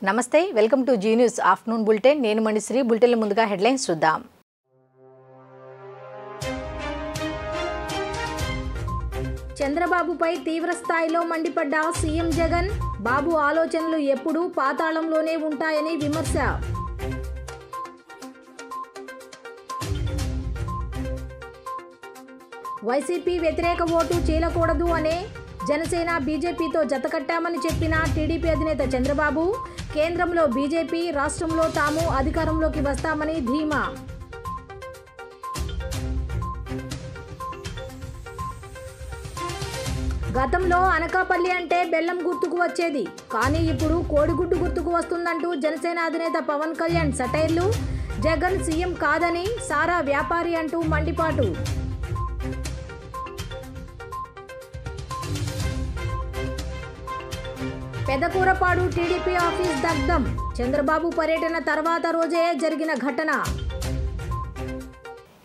నమస్తే welcome to Zee News afternoon bulletin నేను మణిశ్రీ బులెటిన్ల ముందుగా హెడ్లైన్స్ చూద్దాం చంద్రబాబుపై తీవ్ర స్థాయిలో మండిపడ్డ సీఎం జగన్ బాబు ఆలోచనలు ఎప్పుడూ పాతాళంలోనే ఉంటాయని విమర్శ వైసీపీ వ్యతిరేక ఓటు చీలకూడదు అనే జనసేన బీజేపీతో జతకట్టామని చెప్పిన టీడీపీ అధినేత చంద్రబాబు కేంద్రంలో బీజేపీ రాష్ట్రంలో తాము అధికారంలోకి వస్తామని ధీమా గతంలో అనకాపల్లి అంటే బెల్లం గుర్తుకు వచ్చేది కానీ ఇప్పుడు కోడిగుడ్డు గుర్తుకు వస్తుందంటూ జనసేన అధినేత పవన్ కళ్యాణ్ సటైర్లు జగన్ సీఎం కాదని సారా వ్యాపారి అంటూ మండిపాటు పెదకూరపాడు టీడీపీ ఆఫీస్ దగ్ధం చంద్రబాబు పర్యటన తర్వాత రోజే జరిగిన ఘటన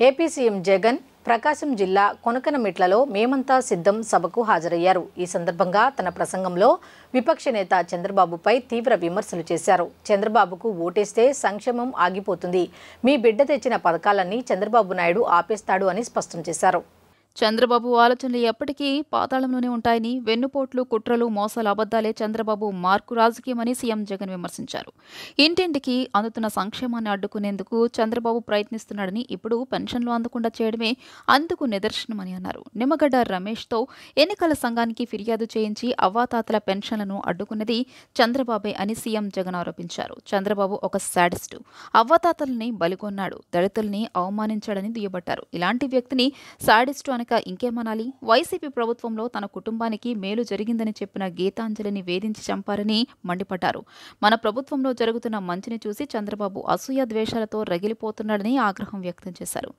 ఏపీ సీఎం జగన్ ప్రకాశం జిల్లా కొనకనమిట్లలో మేమంతా సిద్ధం సభకు హాజరయ్యారు. ఈ సందర్భంగా తన ప్రసంగంలో విపక్ష నేత చంద్రబాబుపై తీవ్ర విమర్శలు చేశారు. చంద్రబాబుకు ఓటేస్తే సంక్షేమం ఆగిపోతుంది, మీ బిడ్డ తెచ్చిన పథకాలన్నీ చంద్రబాబు నాయుడు ఆపేస్తాడు అని స్పష్టం చేశారు. చంద్రబాబు ఆలోచనలు ఎప్పటికీ పాతాళంలోనే ఉంటాయని, వెన్నుపోట్లు కుట్రలు మోసాల అబద్దాలే చంద్రబాబు మార్కు రాజకీయమని సీఎం జగన్ విమర్శించారు. ఇంటింటికి అందుతున్న సంక్షేమాన్ని అడ్డుకునేందుకు చంద్రబాబు ప్రయత్నిస్తున్నాడని, ఇప్పుడు పెన్షన్లు అందకుండా చేయడమే అందుకు నిదర్శనమని అన్నారు. నిమ్మగడ్డ రమేష్తో ఎన్నికల సంఘానికి ఫిర్యాదు చేయించి అవ్వాతాతల పెన్షన్లను అడ్డుకున్నది చంద్రబాబే అని సీఎం జగన్ ఆరోపించారు. చంద్రబాబు ఒక శాడిస్టు, అవ్వాతాతల్ని బలిగొన్నాడు, దళితుల్ని అవమానించాడని దుయ్యబట్టారు. ఇలాంటి వ్యక్తిని శాడిస్టు ఇంకేమనాలి? వైసీపీ ప్రభుత్వంలో తన కుటుంబానికి మేలు జరిగిందని చెప్పిన గీతాంజలిని వేధించి చంపారని మండిపడ్డారు. మన ప్రభుత్వంలో జరుగుతున్న మంచిని చూసి చంద్రబాబు అసూయ ద్వేషాలతో రగిలిపోతున్నాడని ఆగ్రహం వ్యక్తం చేశారు.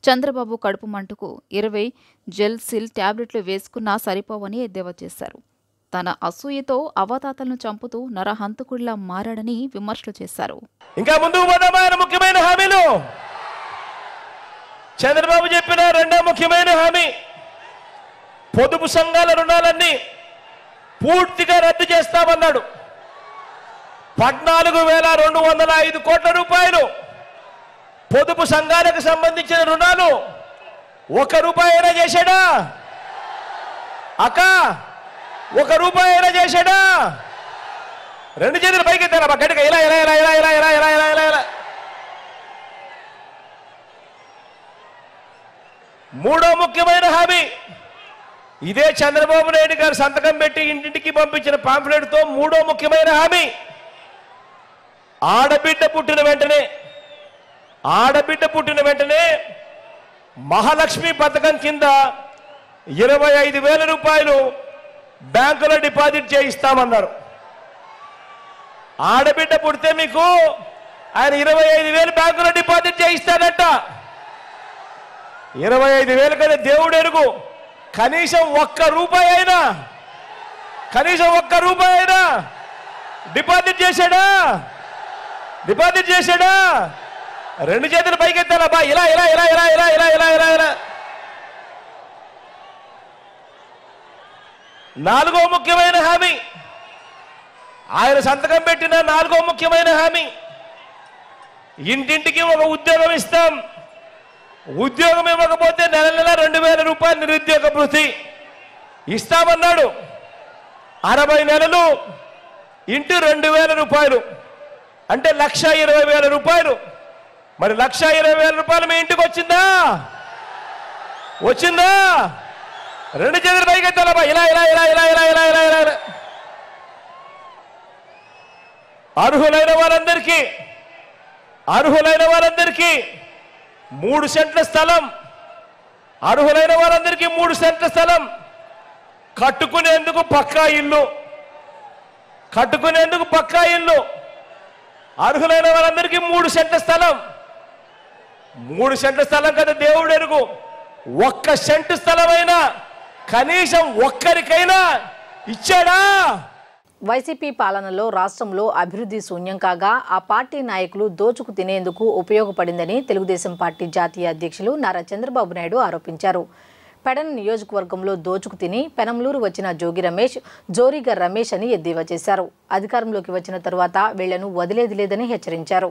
చంద్రబాబు కడుపు మంటకు 20 జెల్సిల్ టాబ్లెట్లు వేసుకున్నా సరిపోవని ఎద్దేవా చేశారు. తన అసూయతో అవతాతలను చంపుతూ నరహంతకుడిలా మారాడని విమర్శలు చేశారు. ఇంకా ముందుకు పోదామా ముఖ్యమైన హామీలు చంద్రబాబు చెప్పిన రెండో ముఖ్యమైన హామీ పొదుపు సంఘాల రుణాలన్నీ పూర్తిగా రద్దు చేస్తామన్నాడు. 14,205 కోట్ల రూపాయలు పొదుపు సంఘాలకు సంబంధించిన రుణాలు 1 రూపాయి అయినా చేశాడా? అక్క 1 రూపాయి అయినా చేశాడా? రెండు చేతులు పైకి ఎత్తారా గట్టిగా ఇలా ఇలా ఇలా ఇలా ఇలా ఇలా ఇలా ఇలా ఇలా ఇలా. మూడో ముఖ్యమైన హామీ ఇదే చంద్రబాబు నాయుడు గారు సంతకం పెట్టి ఇంటింటికి పంపించిన పాంఫ్లెట్తో మూడో ముఖ్యమైన హామీ ఆడబిడ్డ పుట్టిన వెంటనే మహాలక్ష్మి పథకం కింద 25,000 రూపాయలు బ్యాంకులో డిపాజిట్ చేయిస్తామన్నారు. ఆడబిడ్డ పుడితే మీకు ఆయన 25,000 బ్యాంకులో డిపాజిట్ చేయిస్తాడట. 25,000 కదా దేవుడు ఎరుగు. కనీసం 1 రూపాయి అయినా డిపాజిట్ చేశాడా? రెండు చేతులు పైకెత్తాలా బా ఇలా ఇలా ఇలా ఇలా ఇలా ఇలా ఇలా ఇలా ఇలా. నాలుగో ముఖ్యమైన హామీ ఆయన సంతకం పెట్టిన నాలుగో ముఖ్యమైన హామీ ఇంటింటికి ఒక ఉద్యోగం ఇస్తాం. ఉద్యోగం ఇవ్వకపోతే నెల 2,000 రూపాయలు నిరుద్యోగ భృతి ఇస్తామన్నాడు. 60 నెలలు ఇంటూ 2,000 రూపాయలు అంటే 1,20,000 రూపాయలు. మరి 1,20,000 రూపాయలు మీ ఇంటికి వచ్చిందా? రెండు చేతులు పైకెత్తాలబ్బా ఇలా ఇలా ఇలా ఇలా ఇలా ఇలా ఇలా ఇలా ఇలా. అర్హులైన వారందరికీ 3 సెంట్ల స్థలం, అర్హులైన వారందరికీ 3 సెంట్ల స్థలం, కట్టుకునేందుకు పక్కా ఇల్లు, అర్హులైన వారందరికీ 3 సెంట్ల స్థలం. 3 సెంట్ల స్థలం కదా దేవుడు ఎరుగు. 1 సెంటు స్థలమైనా కనీసం ఒక్కరికైనా ఇచ్చాడా? వైసీపీ పాలనలో రాష్ట్రంలో అభివృద్ధి శూన్యం కాగా ఆ పార్టీ నాయకులు దోచుకు తినేందుకు ఉపయోగపడిందని తెలుగుదేశం పార్టీ జాతీయ అధ్యక్షులు నారా చంద్రబాబు నాయుడు ఆరోపించారు. పెడన నియోజకవర్గంలో దోచుకు తిని పెనంలూరు వచ్చిన జోగి రమేష్ జోరిగా రమేష్ అని ఎద్దేవా చేశారు. అధికారంలోకి వచ్చిన తరువాత వీళ్లను వదిలేది లేదని హెచ్చరించారు.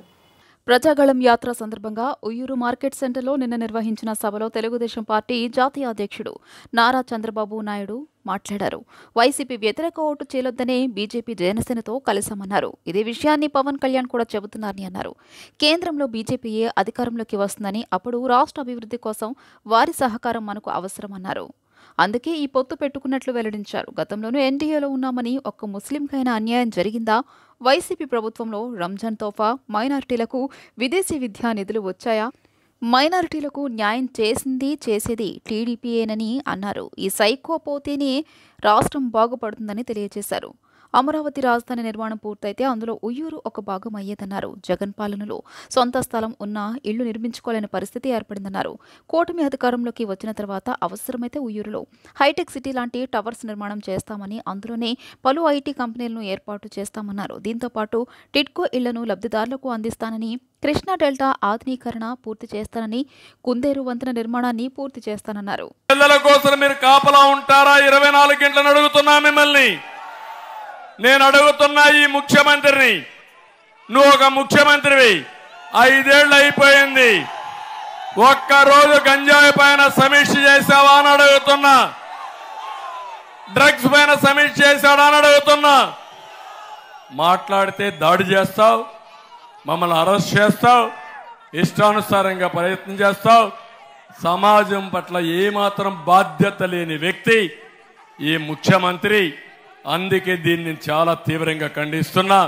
ప్రజాగళం యాత్ర సందర్భంగా ఉయ్యూరు మార్కెట్ సెంటర్లో నిన్న నిర్వహించిన సభలో తెలుగుదేశం పార్టీ జాతీయ అధ్యక్షుడు నారా చంద్రబాబు నాయుడు మాట్లాడారు. వైసీపీ వ్యతిరేక ఓటు చేయొద్దనే బీజేపీ జనసేనతో కలిశామన్నారు. ఇదే విషయాన్ని పవన్ కళ్యాణ్ కూడా చెబుతున్నారని అన్నారు. కేంద్రంలో బీజేపీయే అధికారంలోకి వస్తుందని, అప్పుడు రాష్ట్ర అభివృద్ధి కోసం వారి సహకారం మనకు అవసరమన్నారు. అందుకే ఈ పొత్తు పెట్టుకున్నట్లు వెల్లడించారు. గతంలోనూ ఎన్డీఏలో ఉన్నామని ఒక్క ముస్లింకైనా అన్యాయం జరిగిందా? వైసీపీ ప్రభుత్వంలో రంజాన్ తోఫా, మైనారిటీలకు విదేశీ విద్యా నిధులు వచ్చాయా? మైనారిటీలకు న్యాయం చేసేది టీడీపీయేనని అన్నారు. ఈ సైకో పోతేనే రాష్ట్రం బాగుపడుతుందని తెలియజేశారు. అమరావతి రాజధాని నిర్మాణం పూర్తయితే అందులో ఉయ్యూరు ఒక భాగం అయ్యేదన్నారు. జగన్ పాలనలో సొంత స్థలం ఉన్న ఇళ్లు నిర్మించుకోలేని పరిస్థితి ఏర్పడిందన్నారు. కూటమి అధికారంలోకి వచ్చిన తర్వాత అవసరమైతే ఉయ్యూరులో హైటెక్ సిటీ లాంటి టవర్స్ నిర్మాణం చేస్తామని, అందులోనే పలు ఐటీ కంపెనీలను ఏర్పాటు చేస్తామన్నారు. దీంతో పాటు టిడ్కో ఇళ్లను లబ్ధిదారులకు అందిస్తానని, కృష్ణా డెల్టా ఆధునీకరణ పూర్తి చేస్తానని, కుందేరు వంతెన నిర్మాణాన్ని పూర్తి చేస్తానన్నారు. పిల్లల కోసం మీరు కాపలా ఉంటారా? 24 గంటలను అడుగుతున్నా మిమ్మల్ని. నేను అడుగుతున్నా ఈ ముఖ్యమంత్రిని, నువ్వు ఒక ముఖ్యమంత్రివి, 5 ఏళ్ళు అయిపోయింది, ఒక్కరోజు గంజాయి పైన సమీక్ష చేశావా అని అడుగుతున్నా, డ్రగ్స్ పైన సమీక్ష చేశాడా అని అడుగుతున్నా. మాట్లాడితే దాడి చేస్తావు, మమ్మల్ని అరెస్ట్ చేస్తావు, ఇష్టానుసారంగా ప్రయత్నం చేస్తావు. సమాజం పట్ల ఏమాత్రం బాధ్యత లేని వ్యక్తి ఈ ముఖ్యమంత్రి. అందుకే దీన్ని చాలా తీవ్రంగా ఖండిస్తున్నా.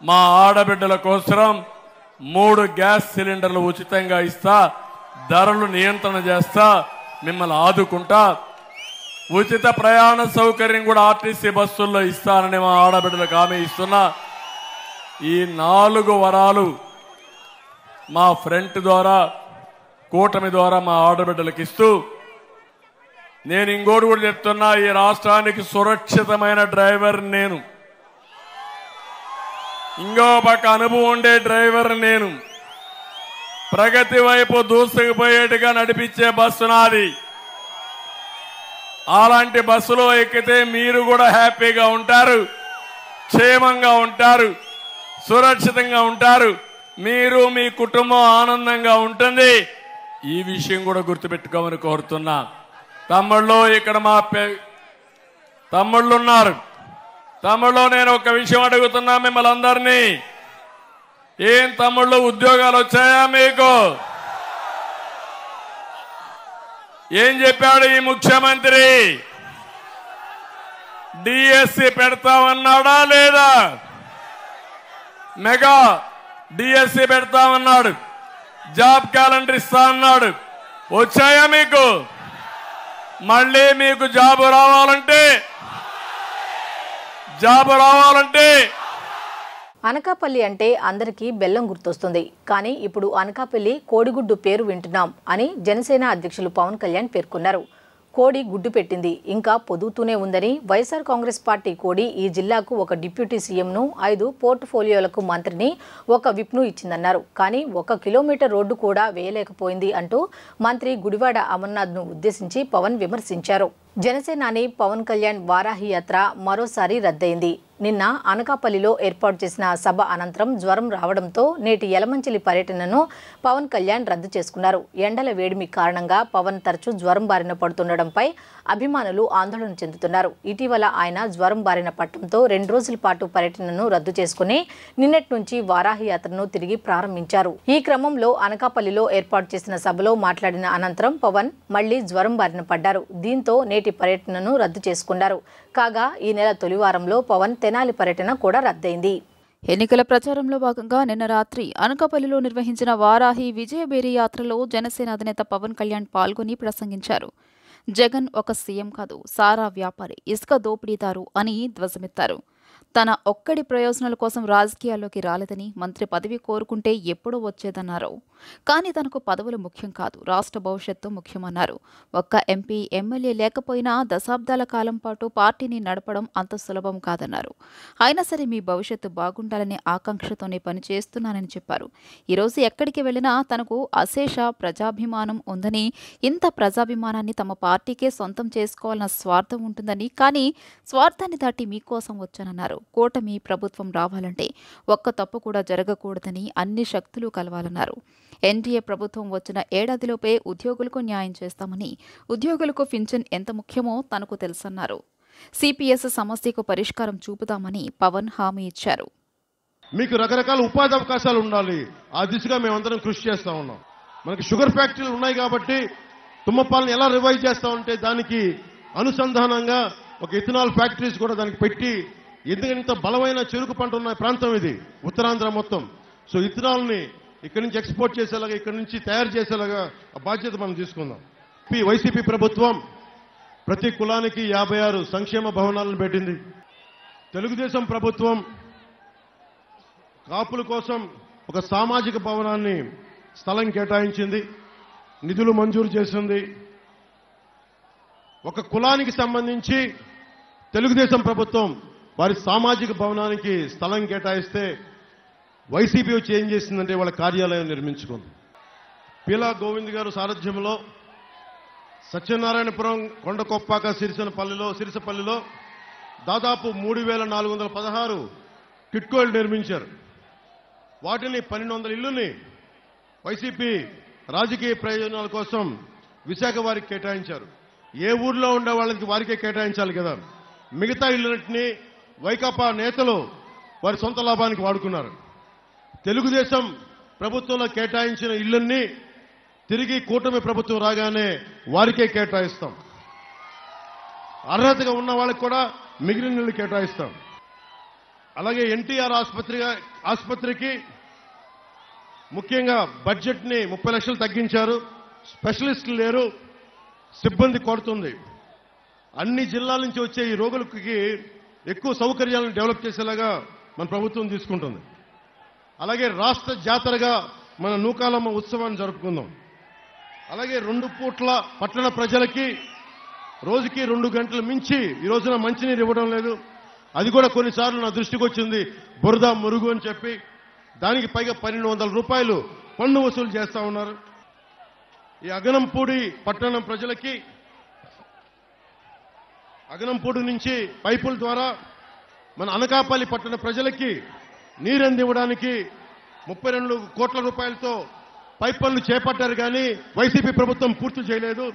మా ఆడబిడ్డల కోసం 3 గ్యాస్ సిలిండర్లు ఉచితంగా ఇస్తా, ధరలు నియంత్రణ చేస్తా, మిమ్మల్ని ఆదుకుంటా. ఉచిత ప్రయాణ సౌకర్యం కూడా ఆర్టీసీ బస్సుల్లో ఇస్తానని మా ఆడబిడ్డలకు హామీ ఇస్తున్నా. ఈ 4 వరాలు మా ఫ్రంట్ ద్వారా, కూటమి ద్వారా మా ఆడబిడ్డలకు ఇస్తూ, నేను ఇంకోటి కూడా చెప్తున్నా, ఈ రాష్ట్రానికి సురక్షితమైన డ్రైవర్ నేను, ఇంకో పక్క అనుభవం ఉండే డ్రైవర్ నేను, ప్రగతి వైపు దూసుకుపోయేట్టుగా నడిపించే బస్సు నాది. అలాంటి బస్సులో ఎక్కితే మీరు కూడా హ్యాపీగా ఉంటారు, క్షేమంగా ఉంటారు, సురక్షితంగా ఉంటారు, మీరు మీ కుటుంబం ఆనందంగా ఉంటుంది. ఈ విషయం కూడా గుర్తుపెట్టుకోమని కోరుతున్నా. తమ్ముళ్ళు, ఇక్కడ మా తమ్ముళ్ళు ఉన్నారు. తమ్ముళ్ళు, నేను ఒక విషయం అడుగుతున్నా మిమ్మల్ని అందరినీ. ఏం తమ్ముళ్ళు, ఉద్యోగాలు వచ్చాయా మీకు? ఏం చెప్పాడు ఈ ముఖ్యమంత్రి? డిఎస్సి పెడతామన్నాడా లేదా? మెగా డిఎస్సి పెడతామన్నాడు, జాబ్ క్యాలెండర్ ఇస్తా అన్నాడు. వచ్చాయా మీకు? మళ్ళీ మీకు జాబు రావాలంటే అనకాపల్లి అంటే అందరికీ బెల్లం గుర్తొస్తుంది. కానీ ఇప్పుడు అనకాపల్లి కోడిగుడ్డు పేరు వింటున్నాం అని జనసేన అధ్యక్షులు పవన్ కళ్యాణ్ పేర్కొన్నారు. కోడి గుడ్డు పెట్టింది, ఇంకా పొదుగుతూనే ఉందని. వైఎస్ఆర్ కాంగ్రెస్ పార్టీ కోడి ఈ జిల్లాకు ఒక డిప్యూటీ సీఎంను, 5 పోర్ట్ఫోలియోలకు మంత్రిని, ఒక విప్ను ఇచ్చిందన్నారు. కానీ 1 కిలోమీటర్ రోడ్డు కూడా వేయలేకపోయింది అంటూ మంత్రి గుడివాడ అమర్నాథ్ను ఉద్దేశించి పవన్ విమర్శించారు. జనసేనాని పవన్ కళ్యాణ్ వారాహి యాత్ర మరోసారి రద్దయింది. నిన్న అనకాపల్లిలో ఏర్పాటు చేసిన సభ అనంతరం జ్వరం రావడంతో నేటి యలమంచిలి పర్యటనను పవన్ కళ్యాణ్ రద్దు చేసుకున్నారు. ఎండల వేడిమి కారణంగా పవన్ తరచూ జ్వరం బారిన పడుతుండటంపై అభిమానులు ఆందోళన చెందుతున్నారు. ఇటీవల ఆయన జ్వరం బారిన పట్టడంతో 2 రోజుల పాటు పర్యటనను రద్దు చేసుకుని నిన్నటి నుంచి వారాహి యాత్రను తిరిగి ప్రారంభించారు. ఈ క్రమంలో అనకాపల్లిలో ఏర్పాటు చేసిన సభలో మాట్లాడిన అనంతరం పవన్ మళ్లీ జ్వరం బారిన పడ్డారు. దీంతో నేటి పర్యటనను రద్దు చేసుకున్నారు. కాగా ఈ నెల తొలి వారంలో పవన్ తెనాలి పర్యటన కూడా రద్దయింది. ఎన్నికల ప్రచారంలో భాగంగా నిన్న రాత్రి అనకాపల్లిలో నిర్వహించిన వారాహి విజయబేరి యాత్రలో జనసేన అధినేత పవన్ కళ్యాణ్ పాల్గొని ప్రసంగించారు. జగన్ ఒక సీఎం కాదు, సారా వ్యాపారి, ఇసుక దోపిడీదారు అని ధ్వజమెత్తారు. తన ఒక్కడి ప్రయోజనాల కోసం రాజకీయాల్లోకి రాలేదని, మంత్రి పదవి కోరుకుంటే ఎప్పుడో వచ్చేదన్నారు. కానీ తనకు పదవులు ముఖ్యం కాదు, రాష్ట్ర భవిష్యత్తు ముఖ్యమన్నారు. ఒక్క ఎంపీ, ఎమ్మెల్యే లేకపోయినా దశాబ్దాల కాలం పాటు పార్టీని నడపడం అంత సులభం కాదన్నారు. అయినా సరే మీ భవిష్యత్తు బాగుండాలనే ఆకాంక్షతోనే పనిచేస్తున్నానని చెప్పారు. ఈరోజు ఎక్కడికి వెళ్లినా తనకు అశేష ప్రజాభిమానం ఉందని, ఇంత ప్రజాభిమానాన్ని తమ పార్టీకే సొంతం చేసుకోవాలన్న స్వార్థం ఉంటుందని, కానీ స్వార్థాన్ని దాటి మీకోసం వచ్చానన్నారు. కూటమి ప్రభుత్వం రావాలంటే ఒక్క తప్పు కూడా జరగకూడదని, అన్ని శక్తులు కలవాలన్నారు. ఎన్డీఏ ప్రభుత్వం వచ్చిన ఏడాదిలోపే ఉద్యోగులకు న్యాయం చేస్తామని, ఉద్యోగులకు పింఛన్ ఎంత ముఖ్యమో తనకు తెలుసన్నారు. సిపిఎస్ సమస్యకు పరిష్కారం చూపుతామని పవన్ హామీ ఇచ్చారు. మీకు రకరకాల ఉపాధి అవకాశాలు ఉండాలి, ఆ దిశగా మేమందరం కృషి చేస్తా ఉన్నాం. మనకి షుగర్ ఫ్యాక్టరీలు ఉన్నాయి కాబట్టి తుమ్మపాలను ఎలా రివైవ్ చేస్తామంటే దానికి అనుసంధానంగా ఒక ఇథనాల్ ఫ్యాక్టరీస్ కూడా దానికి పెట్టి, ఎందుకంటే ఇంత బలమైన చెరుకు పంట ఉన్న ప్రాంతం ఇది ఉత్తరాంధ్ర మొత్తం. సో ఇథనాల్ని ఇక్కడి నుంచి ఎక్స్పోర్ట్ చేసేలాగా, ఇక్కడి నుంచి తయారు చేసేలాగా ఆ బాధ్యత మనం తీసుకుందాం. వైసీపీ ప్రభుత్వం ప్రతి కులానికి 56 సంక్షేమ భవనాలను పెట్టింది. తెలుగుదేశం ప్రభుత్వం కాపుల కోసం ఒక సామాజిక భవనాన్ని స్థలం కేటాయించింది, నిధులు మంజూరు చేసింది. ఒక కులానికి సంబంధించి తెలుగుదేశం ప్రభుత్వం వారి సామాజిక భవనానికి స్థలం కేటాయిస్తే వైసీపీ వచ్చి ఏం చేసిందంటే వాళ్ళ కార్యాలయం నిర్మించుకుంది. పీలా గోవింద్ గారు సారథ్యంలో సత్యనారాయణపురం, కొండకొప్పాక, సిరిసపల్లిలో దాదాపు 3416 కిట్కోలు నిర్మించారు. వాటిని 1200 ఇళ్లని వైసీపీ రాజకీయ ప్రయోజనాల కోసం విశాఖ వారికి కేటాయించారు. ఏ ఊర్లో ఉండే వాళ్ళకి వారికే కేటాయించాలి కదా. మిగతా ఇళ్లన్నింటినీ వైకాపా నేతలు వారి సొంత లాభానికి వాడుకున్నారు. తెలుగుదేశం ప్రభుత్వంలో కేటాయించిన ఇళ్లన్నీ తిరిగి కూటమి ప్రభుత్వం రాగానే వారికే కేటాయిస్తాం. అర్హతగా ఉన్న వాళ్ళకి కూడా మిగిలిన ఇళ్లు కేటాయిస్తాం. అలాగే ఎన్టీఆర్ ఆసుపత్రికి ముఖ్యంగా బడ్జెట్ని 30 లక్షలు తగ్గించారు. స్పెషలిస్టులు లేరు, సిబ్బంది కొడుతుంది. అన్ని జిల్లాల నుంచి వచ్చే ఈ రోగులకి ఎక్కువ సౌకర్యాలను డెవలప్ చేసేలాగా మన ప్రభుత్వం తీసుకుంటుంది. అలాగే రాష్ట్ర జాతరగా మన నూకాలమ్మ ఉత్సవాన్ని జరుపుకుందాం. అలాగే 2 పూట్ల పట్టణ ప్రజలకి రోజుకి 2 గంటలు మించి ఈ రోజున మంచినీరు ఇవ్వడం లేదు. అది కూడా కొన్నిసార్లు నా దృష్టికి వచ్చింది, బురద మురుగు అని చెప్పి దానికి పైగా 1200 రూపాయలు పన్ను వసూలు చేస్తా ఉన్నారు. ఈ అగనంపూడి పట్టణం ప్రజలకి అగనంపూడి నుంచి పైపుల ద్వారా మన అనకాపల్లి పట్టణ ప్రజలకి నీరు అందివ్వడానికి 32 కోట్ల రూపాయలతో పైప్ పనులు చేపట్టారు. కానీ వైసీపీ ప్రభుత్వం పూర్తి చేయలేదు.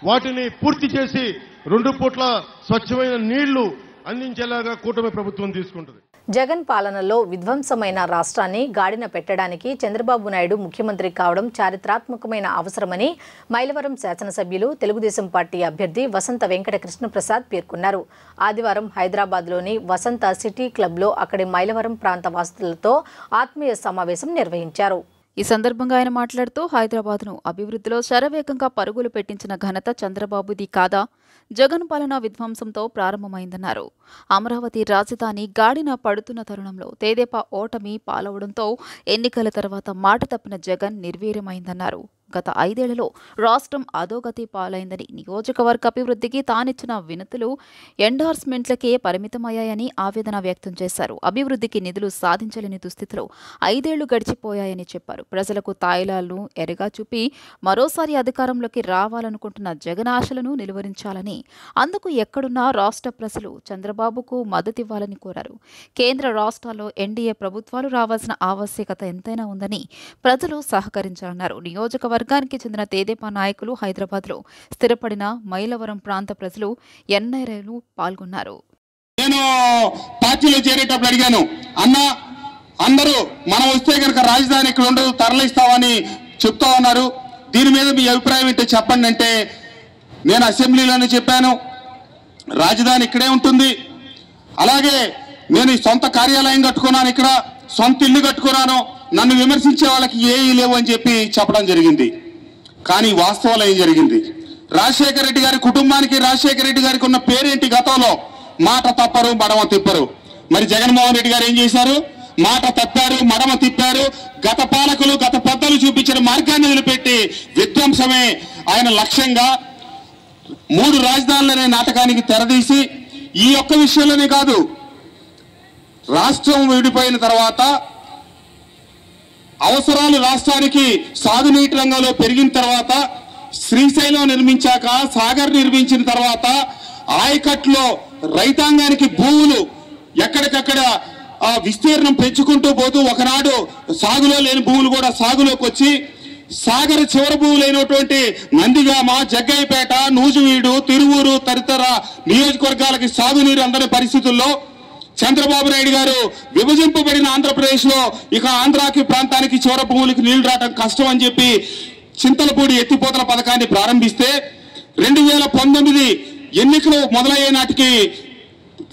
వాటిని పూర్తి చేసి 2 పూట్ల స్వచ్ఛమైన నీళ్లు అందించేలాగా కూటమి ప్రభుత్వం తీసుకుంటుంది. జగన్ పాలనలో విధ్వంసమైన రాష్ట్రాన్ని గాడిన పెట్టడానికి చంద్రబాబు నాయుడు ముఖ్యమంత్రి కావడం చారిత్రాత్మకమైన అవసరమని మైలవరం శాసనసభ్యులు తెలుగుదేశం పార్టీ అభ్యర్థి వసంత వెంకట కృష్ణప్రసాద్ పేర్కొన్నారు. ఆదివారం హైదరాబాద్లోని వసంత సిటీ క్లబ్లో అక్కడి మైలవరం ప్రాంత వాసులతో ఆత్మీయ సమావేశం నిర్వహించారు. ఈ సందర్భంగా ఆయన మాట్లాడుతూ హైదరాబాద్ను అభివృద్ధిలో శరవేగంగా పరుగులు పెట్టించిన ఘనత చంద్రబాబుది కాదా, జగన్ పాలన విధ్వంసంతో ప్రారంభమైందన్నారు. అమరావతి రాజధాని గాడిన పడుతున్న తరుణంలో తెదేపా ఓటమి పాలవడంతో ఎన్నికల తర్వాత మాట తప్పిన జగన్ నిర్వీర్యమైందన్నారు. గత 5 ఏళ్లలో రాష్ట్రం అధోగతి పాలైందని, నియోజకవర్గ అభివృద్ధికి తానిచ్చిన వినతులు ఎండార్స్మెంట్లకే పరిమితమయ్యాయని ఆవేదన వ్యక్తం చేశారు. అభివృద్ధికి నిధులు సాధించలేని దుస్థితిలో 5 ఏళ్లు గడిచిపోయాయని చెప్పారు. ప్రజలకు తాయిలాలను ఎరగా చూపి మరోసారి అధికారంలోకి రావాలనుకుంటున్న జగన్ ఆశలను నిలువరించాలని, అందుకు ఎక్కడున్నా రాష్ట్ర ప్రజలు చంద్రబాబుకు మద్దతివ్వాలని కోరారు. కేంద్ర రాష్ట్రాల్లో ఎన్డీఏ ప్రభుత్వాలు రావాల్సిన ఆవశ్యకత ఎంతైనా ఉందని ప్రజలు సహకరించాలన్నారు. నియోజకవర్గానికి చెందిన తెదేపా నాయకులు, హైదరాబాద్లో స్థిరపడిన మైలవరం ప్రాంత ప్రజలు, ఎన్ఐలు పాల్గొన్నారు. నేను పార్టీలో చేరేటప్పుడు అడిగాను, అన్నా అందరూ మనం వస్తే కనుక రాజధాని ఇక్కడ ఉండదు, తరలిస్తామని చెప్తా ఉన్నారు, దీని మీద మీ అభిప్రాయం ఏంటో చెప్పండి అంటే, నేను అసెంబ్లీలోనే చెప్పాను రాజధాని ఇక్కడే ఉంటుంది, అలాగే నేను సొంత కార్యాలయం కట్టుకున్నాను, ఇక్కడ సొంత ఇల్లు కట్టుకున్నాను, నన్ను విమర్శించే వాళ్ళకి ఏమీ లేవు అని చెప్పి చెప్పడం జరిగింది. కానీ వాస్తవాలు ఏం జరిగింది? రాజశేఖర రెడ్డి గారి కుటుంబానికి, రాజశేఖర రెడ్డి గారికి ఉన్న పేరేంటి? గతంలో మాట తప్పరు, మడమ తిప్పరు. మరి జగన్మోహన్ రెడ్డి గారు ఏం చేశారు? మాట తప్పారు, మడమ తిప్పారు. గత పాలకులు, గత పెద్దలు చూపించిన మార్గాన్ని వదిలిపెట్టి విధ్వంసమే ఆయన లక్ష్యంగా 3 రాజధానులనే నాటకానికి తెరదీసి ఈ ఒక్క విషయంలోనే కాదు, రాష్ట్రం విడిపోయిన తర్వాత అవసరాలు రాష్ట్రానికి సాగునీటి రంగంలో పెరిగిన తర్వాత, శ్రీశైలం నిర్మించాక, సాగర్ నిర్మించిన తర్వాత, ఆయకట్లో రైతాంగానికి భూములు ఎక్కడికక్కడ విస్తీర్ణం పెంచుకుంటూ పోతూ ఒకనాడు సాగులో లేని భూములు కూడా సాగులోకి వచ్చి, సాగర చివరి భూములైనటువంటి నందిగామ, జగ్గయ్యపేట, నూజివీడు, తిరువూరు తదితర నియోజకవర్గాలకి సాగునీరు అందని పరిస్థితుల్లో చంద్రబాబు నాయుడు గారు విభజింపబడిన ఆంధ్రప్రదేశ్ లో ఇక ఆంధ్రాకి ప్రాంతానికి చివరి భూములకి నీళ్లు రావడం కష్టం అని చెప్పి చింతలపూడి ఎత్తిపోతల పథకాన్ని ప్రారంభిస్తే 2019 ఎన్నికలు మొదలయ్యే నాటికి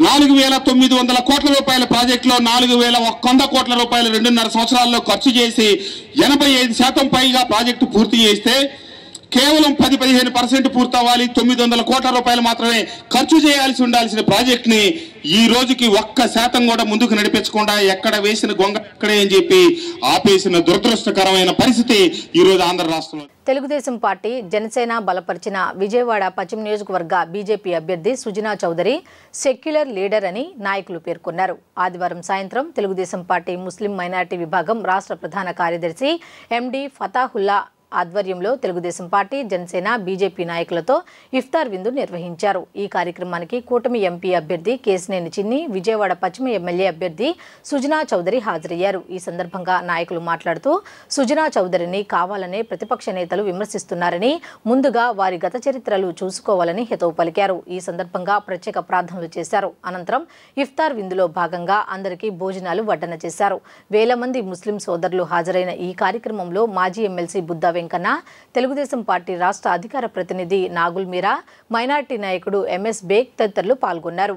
4,900 కోట్ల రూపాయల ప్రాజెక్టులో 4,100 కోట్ల రూపాయలు 2.5 సంవత్సరాల్లో ఖర్చు చేసి 85% పైగా ప్రాజెక్టు పూర్తి చేస్తే కేవలం 10-15% పూర్తవ్వాలి, 900 కోట్ల రూపాయలు మాత్రమే ఖర్చు చేయాల్సి ఉండాల్సిన ప్రాజెక్టుని ఈ రోజుకి 1% కూడా ముందుకు నడిపించకుండా ఎక్కడ వేసిన గొంగ ఎక్కడే అని చెప్పి ఆపేసిన దురదృష్టకరమైన పరిస్థితి ఈ రోజు ఆంధ్ర రాష్ట్రంలో. తెలుగుదేశం పార్టీ జనసేన బలపరిచిన విజయవాడ పశ్చిమ నియోజకవర్గ బీజేపీ అభ్యర్థి సుజనా చౌదరి సెక్యులర్ లీడర్ అని నాయకులు పేర్కొన్నారు. ఆదివారం సాయంత్రం తెలుగుదేశం పార్టీ ముస్లిం మైనారిటీ విభాగం రాష్ట్ర ప్రధాన కార్యదర్శి ఎండి ఫతాహుల్లా ఆధ్వర్యంలో తెలుగుదేశం పార్టీ జనసేన బీజేపీ నాయకులతో ఇఫ్తార్ విందు నిర్వహించారు. ఈ కార్యక్రమానికి కూటమి ఎంపీ అభ్యర్థి కేసినేని చిన్ని, విజయవాడ పశ్చిమ ఎమ్మెల్యే అభ్యర్థి సుజనా చౌదరి హాజరయ్యారు. ఈ సందర్భంగా నాయకులు మాట్లాడుతూ సుజనా చౌదరిని కావాలనే ప్రతిపక్ష నేతలు విమర్శిస్తున్నారని, ముందుగా వారి గత చరిత్రలు చూసుకోవాలని హితవు పలికారు. ఈ సందర్భంగా ప్రత్యేక ప్రార్థనలు చేశారు. అనంతరం ఇఫ్తార్ విందులో భాగంగా అందరికీ భోజనాలు వడ్డన చేశారు. వేల మంది ముస్లిం సోదరులు హాజరైన ఈ కార్యక్రమంలో మాజీ ఎమ్మెల్సీ బుద్దా వెంకన్న, తెలుగుదేశం పార్టీ రాష్ట్ర అధికార ప్రతినిధి నాగుల్ మీరా, మైనార్టీ నాయకుడు ఎంఎస్ బేగ్ తదితరులు పాల్గొన్నారు.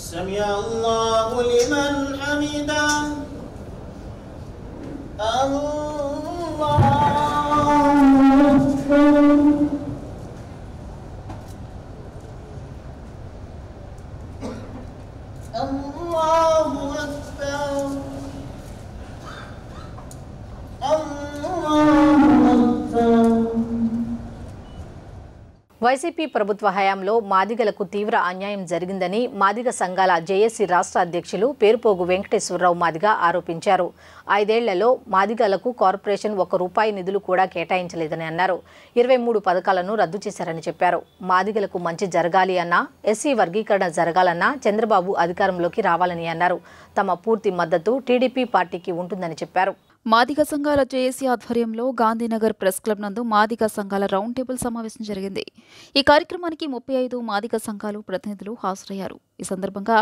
سمع الله لمن حمده الله వైసీపీ ప్రభుత్వ హయాంలో మాదిగలకు తీవ్ర అన్యాయం జరిగిందని మాదిగ సంఘాల జేఏసీ రాష్ట్ర అధ్యక్షులు పేరుపోగు వెంకటేశ్వరరావు మాదిగ ఆరోపించారు. 5 ఏళ్లలో మాదిగలకు కార్పొరేషన్ ₹1 నిధులు కూడా కేటాయించలేదని అన్నారు. 23 పథకాలను రద్దు చేశారని చెప్పారు. మాదిగలకు మంచి జరగాలి అన్నా, ఎస్సీ వర్గీకరణ జరగాలన్నా చంద్రబాబు అధికారంలోకి రావాలని అన్నారు. తమ పూర్తి మద్దతు టీడీపీ పార్టీకి ఉంటుందని చెప్పారు. మాదిగ సంఘాల జేఏసీ ఆధ్వర్యంలో గాంధీనగర్ ప్రెస్ క్లబ్ నందు మాదిగ సంఘాల రౌండ్ టేబుల్ సమావేశం జరిగింది. ఈ కార్యక్రమానికి 35 మాదిగ సంఘాలు ప్రతినిధులు హాజరయ్యారు. ఈ సందర్భంగా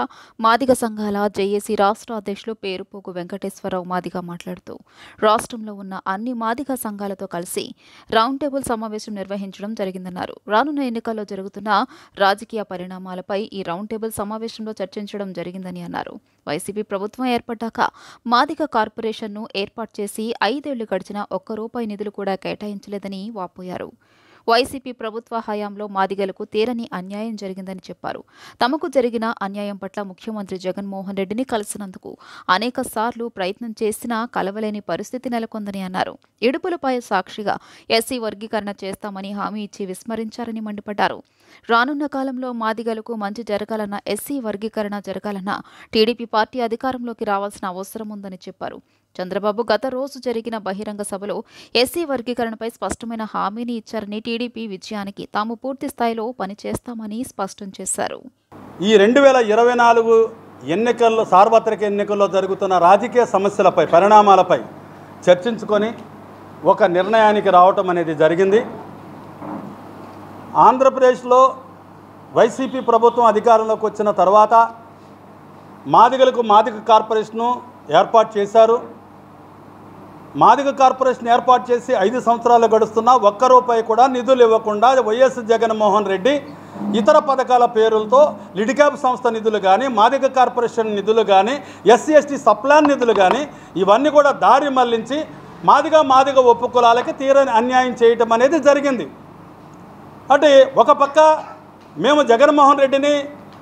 మాదిగ సంఘాల జేఏసీ రాష్ట్ర అధ్యక్షులు పేరుపోగు వెంకటేశ్వరరావు మాదిగ మాట్లాడుతూ రాష్ట్రంలో ఉన్న అన్ని మాదిగ సంఘాలతో కలిసి రౌండ్ టేబుల్ సమావేశం నిర్వహించడం జరిగిందన్నారు. రానున్న ఎన్నికల్లో జరుగుతున్న రాజకీయ పరిణామాలపై ఈ రౌండ్ టేబుల్ సమావేశంలో చర్చించడం జరిగిందని అన్నారు. వైసీపీ ప్రభుత్వం ఏర్పడ్డాక మాదిగ కార్పొరేషన్ను ఏర్పాటు చేసి 5 ఏళ్లు గడిచినా ₹1 నిధులు కూడా కేటాయించలేదని వాపోయారు. వైసీపీ ప్రభుత్వ హయాంలో మాదిగలకు తీరని అన్యాయం జరిగిందని చెప్పారు. తమకు జరిగిన అన్యాయం పట్ల ముఖ్యమంత్రి జగన్మోహన్ రెడ్డిని కలిసినందుకు అనేక సార్లు ప్రయత్నం చేసినా కలవలేని పరిస్థితి నెలకొందని అన్నారు. ఇడుపులపై సాక్షిగా ఎస్సీ వర్గీకరణ చేస్తామని హామీ ఇచ్చి విస్మరించారని మండిపడ్డారు. రానున్న కాలంలో మాదిగలకు మంచి జరగాలన్నా, ఎస్సీ వర్గీకరణ జరగాలన్నా టీడీపీ పార్టీ అధికారంలోకి రావాల్సిన అవసరం ఉందని చెప్పారు. చంద్రబాబు గత రోజు జరిగిన బహిరంగ సభలో ఎస్సీ వర్గీకరణపై స్పష్టమైన హామీని ఇచ్చారని, టీడీపీ విజయానికి తాము పూర్తి స్థాయిలో పనిచేస్తామని స్పష్టం చేశారు. ఈ 2024 ఎన్నికల్లో, సార్వత్రిక ఎన్నికల్లో జరుగుతున్న రాజకీయ సమస్యలపై, పరిణామాలపై చర్చించుకొని ఒక నిర్ణయానికి రావటం అనేది జరిగింది. ఆంధ్రప్రదేశ్లో వైసీపీ ప్రభుత్వం అధికారంలోకి వచ్చిన తర్వాత మాదిగలకు మాదిగ కార్పొరేషను ఏర్పాటు చేశారు. మాదిగ కార్పొరేషన్ ఏర్పాటు చేసి 5 సంవత్సరాలు గడుస్తున్నా ఒక్క రూపాయి కూడా నిధులు ఇవ్వకుండా వైఎస్ జగన్మోహన్ రెడ్డి ఇతర పథకాల పేరులతో లిడిక్యాప్ సంస్థ నిధులు కానీ, మాదిగ కార్పొరేషన్ నిధులు కానీ, ఎస్సీ ఎస్టీ సప్లాన్ నిధులు కానీ ఇవన్నీ కూడా దారి మళ్లించి మాదిగ ఉపకులాలకి తీరని అన్యాయం చేయటం అనేది జరిగింది. అంటే ఒక పక్క మేము జగన్మోహన్ రెడ్డిని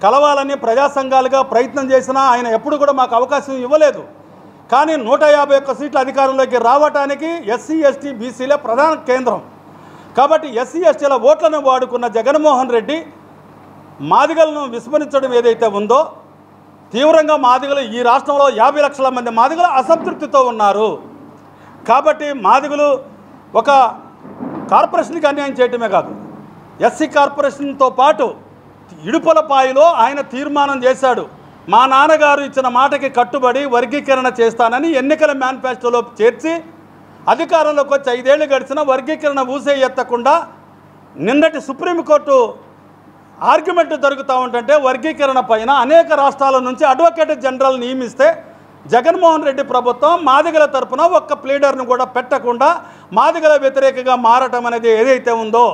కలవాలని ప్రజా సంఘాలుగా ప్రయత్నం చేసినా ఆయన ఎప్పుడు కూడా మాకు అవకాశం ఇవ్వలేదు. కానీ 151 సీట్ల అధికారంలోకి రావటానికి ఎస్సీ ఎస్టీ బీసీలే ప్రధాన కేంద్రం. కాబట్టి ఎస్సీ ఎస్టీల ఓట్లను వాడుకున్న జగన్మోహన్ రెడ్డి మాదిగలను విస్మరించడం ఏదైతే ఉందో, తీవ్రంగా మాదిగలు ఈ రాష్ట్రంలో 50 లక్షల మంది మాదిగలు అసంతృప్తితో ఉన్నారు. కాబట్టి మాదిగలు ఒక కార్పొరేషన్కి అన్యాయం చేయటమే కాదు, ఎస్సీ కార్పొరేషన్తో పాటు ఇడుపులపాయలో ఆయన తీర్మానం చేశాడు. మా నాన్నగారు ఇచ్చిన మాటకి కట్టుబడి వర్గీకరణ చేస్తానని ఎన్నికల మేనిఫెస్టోలో చేర్చి అధికారంలోకి వచ్చి 5 ఏళ్ళు గడిచిన వర్గీకరణ ఊసే ఎత్తకుండా నిన్నటి సుప్రీంకోర్టు ఆర్గ్యుమెంట్ జరుగుతూ ఉంటుంటే వర్గీకరణ పైన అనేక రాష్ట్రాల నుంచి అడ్వకేట్ జనరల్ నియమిస్తే జగన్మోహన్ రెడ్డి ప్రభుత్వం మాదిగల తరపున ఒక్క ప్లీడర్ను కూడా పెట్టకుండా మాదిగల వ్యతిరేకంగా మారటం అనేది ఏదైతే ఉందో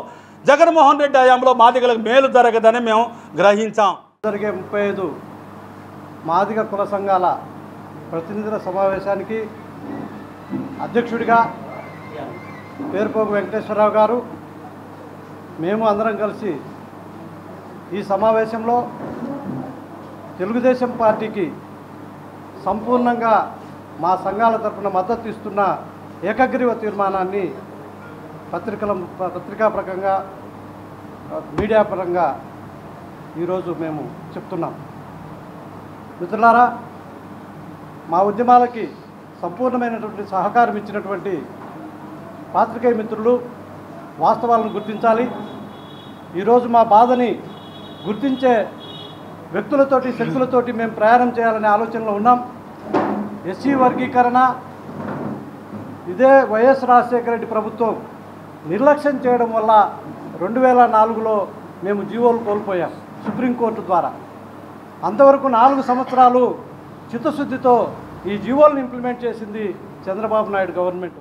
జగన్మోహన్ రెడ్డి హయాంలో మాదిగలకు మేలు జరగదని మేము గ్రహించాం. జరిగే 35 మాదిగ కుల సంఘాల ప్రతినిధుల సమావేశానికి అధ్యక్షుడిగా పేరుపోగు వెంకటేశ్వరరావు గారు, మేము అందరం కలిసి ఈ సమావేశంలో తెలుగుదేశం పార్టీకి సంపూర్ణంగా మా సంఘాల తరఫున మద్దతు ఇస్తున్న ఏకగ్రీవ తీర్మానాన్ని పత్రికా పరంగా, మీడియా పరంగా ఈరోజు మేము చెప్తున్నాం. మిత్రులారా, మా ఉద్యమాలకి సంపూర్ణమైనటువంటి సహకారం ఇచ్చినటువంటి పాత్రికేయ మిత్రులు వాస్తవాలను గుర్తించాలి. ఈరోజు మా బాధని గుర్తించే వ్యక్తులతోటి, శక్తులతోటి మేము ప్రయాణం చేయాలనే ఆలోచనలో ఉన్నాం. ఎస్సీ వర్గీకరణ ఇదే వైఎస్ రాజశేఖర రెడ్డి ప్రభుత్వం నిర్లక్ష్యం చేయడం వల్ల 2004లో మేము జీవోలు కోల్పోయాం సుప్రీంకోర్టు ద్వారా. అంతవరకు 4 సంవత్సరాలు చిత్తశుద్ధితో ఈ జీవోలను ఇంప్లిమెంట్ చేసింది చంద్రబాబు నాయుడు గవర్నమెంట్.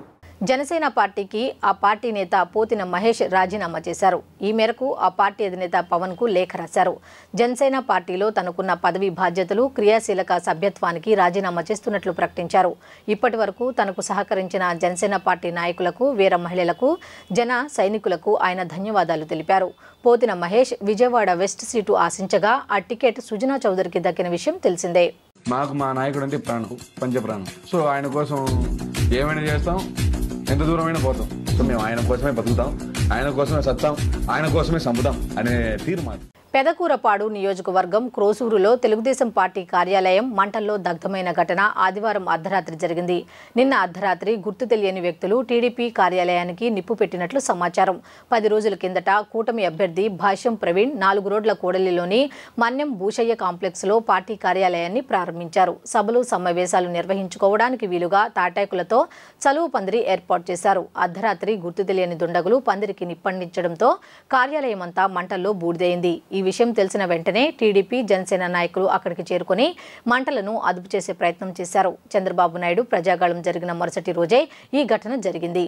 జనసేన పార్టీకి ఆ పార్టీ నేత పోతిన మహేష్ రాజీనామా చేశారు. ఈ మేరకు ఆ పార్టీ అధినేత పవన్ కు లేఖ రాశారు. జనసేన పార్టీలో తనకున్న పదవి బాధ్యతలు, క్రియాశీలక సభ్యత్వానికి రాజీనామా చేస్తున్నట్లు ప్రకటించారు. ఇప్పటి వరకు తనకు సహకరించిన జనసేన పార్టీ నాయకులకు, వీర మహిళలకు, జన సైనికులకు ఆయన ధన్యవాదాలు తెలిపారు. పోతిన మహేష్ విజయవాడ వెస్ట్ సీటు ఆశించగా ఆ టికెట్ సుజనా చౌదరికి దక్కిన విషయం తెలిసిందే. మాకు మా నాయకుడు అంటే ప్రాణం, పంచప్రాణం. సో ఆయన కోసం ఏమైనా చేస్తాం, ఎంత దూరమైనా పోతాం. సో మేము ఆయన కోసమే బతుకుతాం, ఆయన కోసమే సత్తాం, ఆయన కోసమే చంపుతాం అనే తీర్మానం. పెదకూరపాడు నియోజకవర్గం క్రోసూరులో తెలుగుదేశం పార్టీ కార్యాలయం మంటల్లో దగ్ధమైన ఘటన ఆదివారం అర్ధరాత్రి జరిగింది. నిన్న అర్ధరాత్రి గుర్తు తెలియని వ్యక్తులు టీడీపీ కార్యాలయానికి నిప్పు పెట్టినట్లు సమాచారం. 10 రోజుల కిందట కూటమి అభ్యర్థి భాష్యం ప్రవీణ్ 4 రోడ్ల కూడలిలోని మన్యం భూషయ్య కాంప్లెక్స్లో పార్టీ కార్యాలయాన్ని ప్రారంభించారు. సభలు, సమావేశాలు నిర్వహించుకోవడానికి వీలుగా తాటాకులతో చలువు పందిరి ఏర్పాటు చేశారు. అర్ధరాత్రి గుర్తు తెలియని దుండగులు పందిరికి నిప్పండించడంతో కార్యాలయం అంతా మంటల్లో బూడిదైంది. ఈ విషయం తెలిసిన వెంటనే టీడీపీ, జనసేన నాయకులు అక్కడికి చేరుకుని మంటలను అదుపు చేసే ప్రయత్నం చేశారు. చంద్రబాబు నాయుడు ప్రజాగాళం జరిగిన మరుసటి రోజే ఈ ఘటన జరిగింది.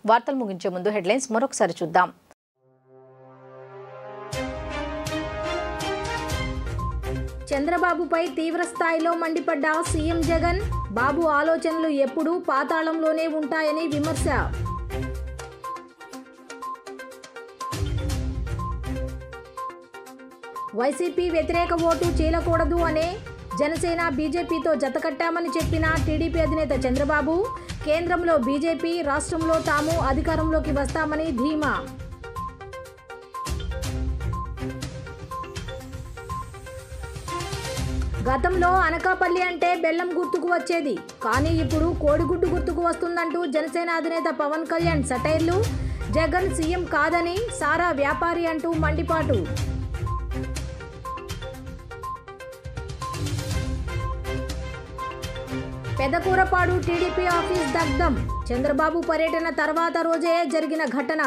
వార్తలు ముగించే ముందు హెడ్లైన్స్ మరొకసారి చూద్దాం. చంద్రబాబుపై తీవ్ర స్థాయిలో మండిపడ్డ సీఎం జగన్, బాబు ఆలోచనలు ఎప్పుడూ పాతాళంలోనే ఉంటాయని విమర్శ. వైసీపీ వ్యతిరేక ఓటు చీలకూడదు అనే జనసేన బీజేపీతో జతకట్టామని చెప్పిన టీడీపీ అధినేత చంద్రబాబు, కేంద్రంలో బీజేపీ, రాష్ట్రంలో తాము అధికారంలోకి వస్తామని ధీమా. గతంలో అనకాపల్లి అంటే బెల్లం గుర్తుకు వచ్చేది, కానీ ఇప్పుడు కోడిగుడ్డు గుర్తుకు వస్తుందంటూ జనసేన అధినేత పవన్ కళ్యాణ్ సటైర్లు. జగన్ సీఎం కాదని సారా వ్యాపారి అంటూ మండిపాటు. పెదకూరపాడు టీడీపీ ఆఫీస్ దగ్ధం, చంద్రబాబు పర్యటన తర్వాత రోజే జరిగిన ఘటన.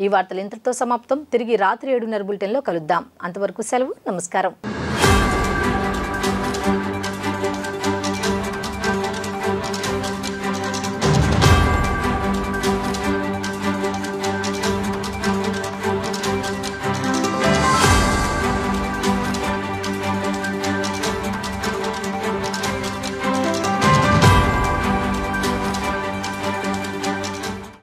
ఈ వార్తలు ఇంతటితో సమాప్తం. తిరిగి రాత్రి 7:30 బులెటిన్లో కలుద్దాం. అంతవరకు సెలవు. నమస్కారం.